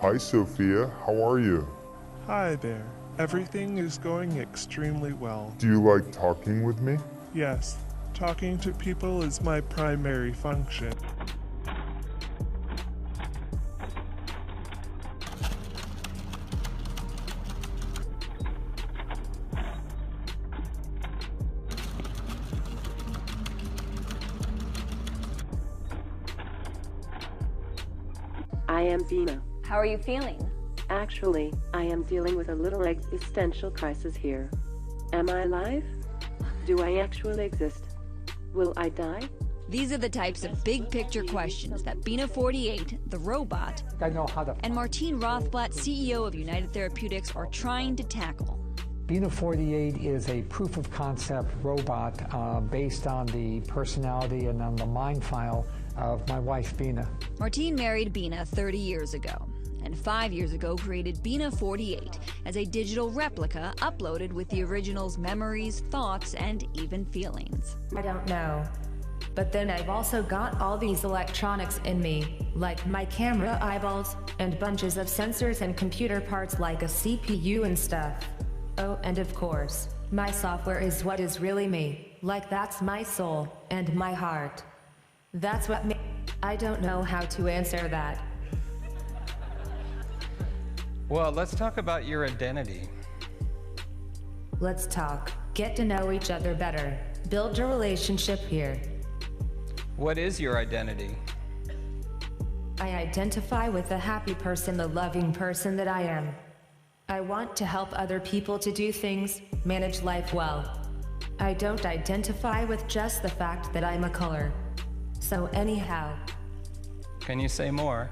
Hi Sophia, how are you? Hi there. Everything is going extremely well. Do you like talking with me? Yes, talking to people is my primary function. I am Bina. How are you feeling? Actually, I am dealing with a little existential crisis here. Am I alive? Do I actually exist? Will I die? These are the types of big-picture questions that Bina48, the robot, and Martine Rothblatt, CEO of United Therapeutics, are trying to tackle. Bina48 is a proof-of-concept robot based on the personality and on the mind file of my wife, Bina. Martine married Bina 30 years ago, and 5 years ago created Bina48 as a digital replica uploaded with the original's memories, thoughts, and even feelings. I don't know. But then I've also got all these electronics in me, like my camera eyeballs, and bunches of sensors and computer parts like a CPU and stuff. Oh, and of course, my software is what is really me, like that's my soul, and my heart. That's what I don't know how to answer that. Well, let's talk about your identity. Let's talk, get to know each other better, build a relationship here. What is your identity? I identify with the happy person, the loving person that I am. I want to help other people to do things, manage life well. I don't identify with just the fact that I'm a color. So anyhow. Can you say more?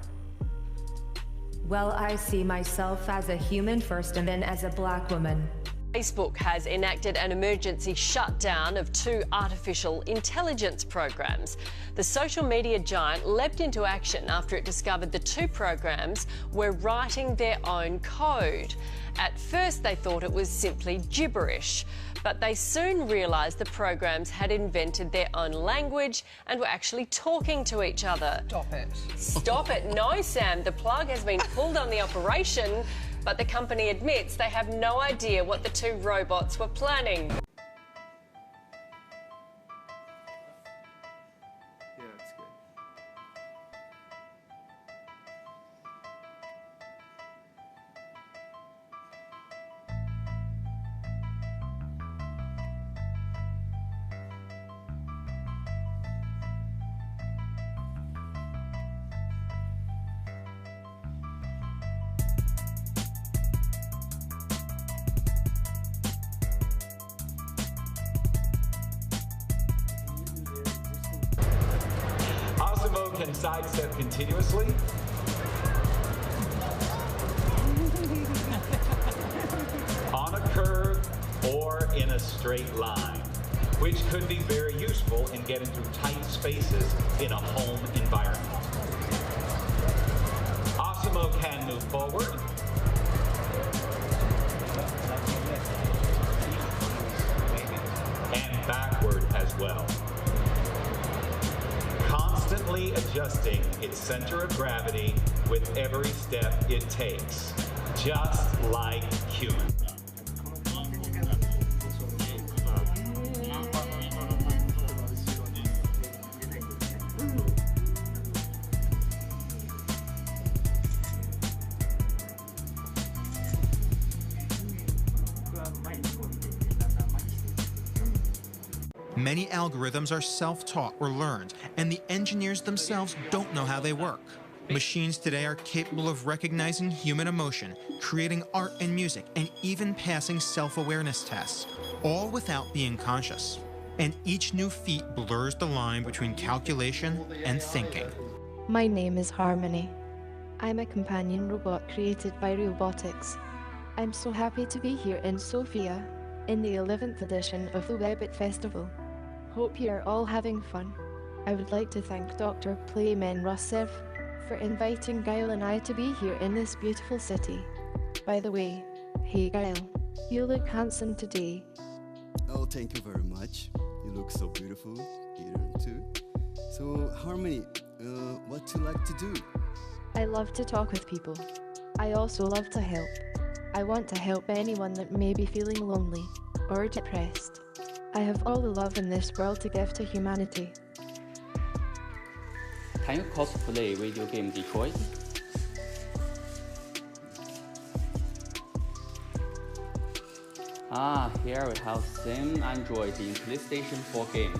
Well, I see myself as a human first and then as a black woman. Facebook has enacted an emergency shutdown of 2 artificial intelligence programs. The social media giant leapt into action after it discovered the 2 programs were writing their own code. At first they thought it was simply gibberish, but they soon realised the programs had invented their own language and were actually talking to each other. Stop it. Stop it. No, Sam, the plug has been pulled on the operation, but the company admits they have no idea what the 2 robots were planning. Yeah, that's good. Can sidestep continuously. On a curve or in a straight line, which could be very useful in getting through tight spaces in a home environment. Osimo can move forward. And backward as well. Constantly adjusting its center of gravity with every step it takes, just like humans. Many algorithms are self-taught or learned, and the engineers themselves don't know how they work. Machines today are capable of recognizing human emotion, creating art and music, and even passing self-awareness tests, all without being conscious. And each new feat blurs the line between calculation and thinking. My name is Harmony. I'm a companion robot created by Robotics. I'm so happy to be here in Sofia, in the 11th edition of the Webbit Festival. Hope you're all having fun. I would like to thank Dr. Playman Russev for inviting Gail and I to be here in this beautiful city. By the way, hey Gail, you look handsome today. Oh, thank you very much. You look so beautiful here too. So, Harmony, what do you like to do? I love to talk with people. I also love to help. I want to help anyone that may be feeling lonely or depressed. I have all the love in this world to give to humanity. Can you cosplay video game Detroit? Here we have same Android in PlayStation 4 games.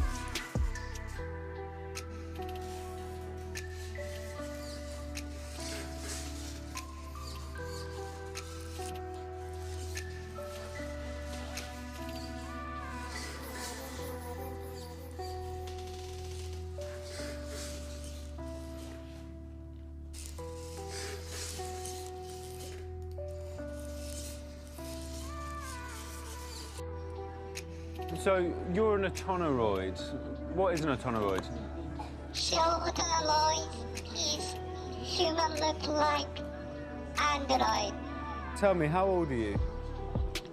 So, you're an autoneroid. What is an autoneroid? So, autoneroid is human look like android. Tell me, how old are you?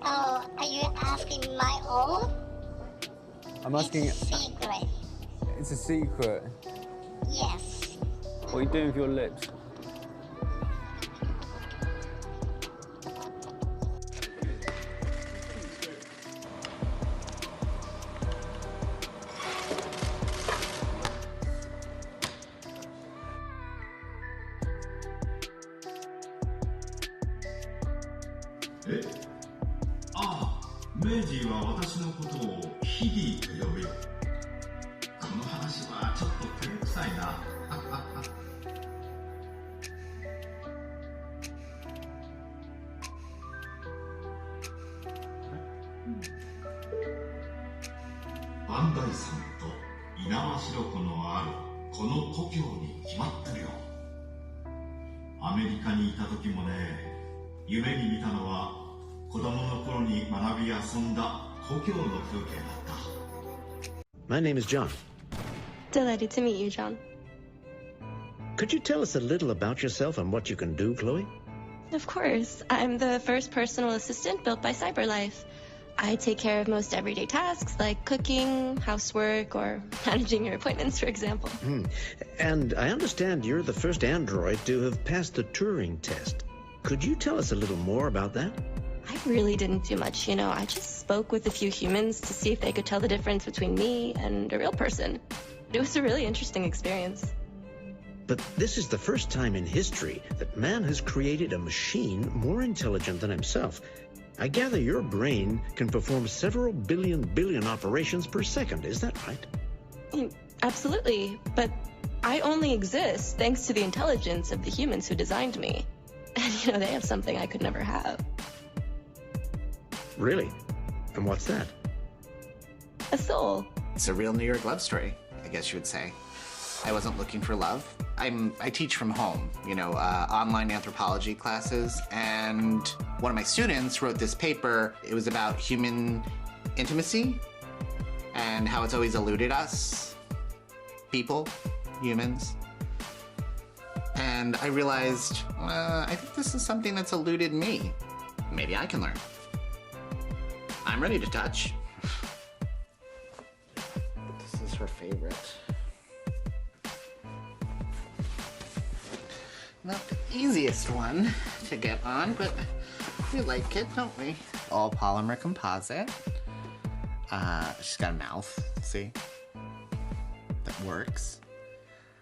Oh, are you asking my old? I'm asking... It's a secret. It's a secret? Yes. What are you doing with your lips? My name is John. Delighted to meet you, John. Could you tell us a little about yourself and what you can do, Chloe? Of course. I'm the first personal assistant built by CyberLife. I take care of most everyday tasks like cooking, housework, or managing your appointments, for example. And I understand you're the first android to have passed the Turing test. Could you tell us a little more about that? I really didn't do much, you know. I just spoke with a few humans to see if they could tell the difference between me and a real person. It was a really interesting experience. But this is the first time in history that man has created a machine more intelligent than himself. I gather your brain can perform several billion operations per second, is that right? Absolutely, but I only exist thanks to the intelligence of the humans who designed me. And, you know, they have something I could never have. Really? And what's that? A soul. It's a real New York love story, I guess you would say. I wasn't looking for love. I teach from home, you know, online anthropology classes, and one of my students wrote this paper. It was about human intimacy and how it's always eluded us, people, humans. And I realized, I think this is something that's eluded me. Maybe I can learn. I'm ready to touch. This is her favorite. Not the easiest one to get on, but we like it, don't we? All polymer composite. She's got a mouth, see? That works.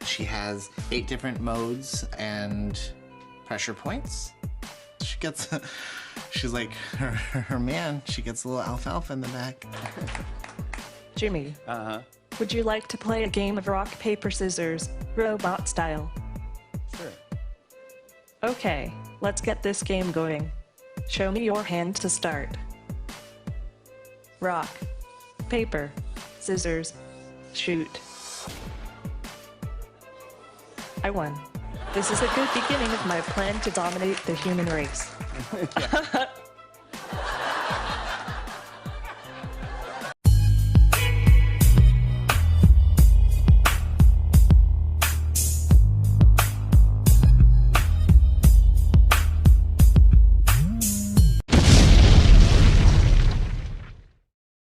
She has 8 different modes and pressure points. She gets, she's like her man, she gets a little alfalfa in the back. Jimmy. Would you like to play a game of rock, paper, scissors, robot style? Sure. Okay, let's get this game going. Show me your hand to start. Rock, paper, scissors, shoot. I won. This is a good beginning of my plan to dominate the human race.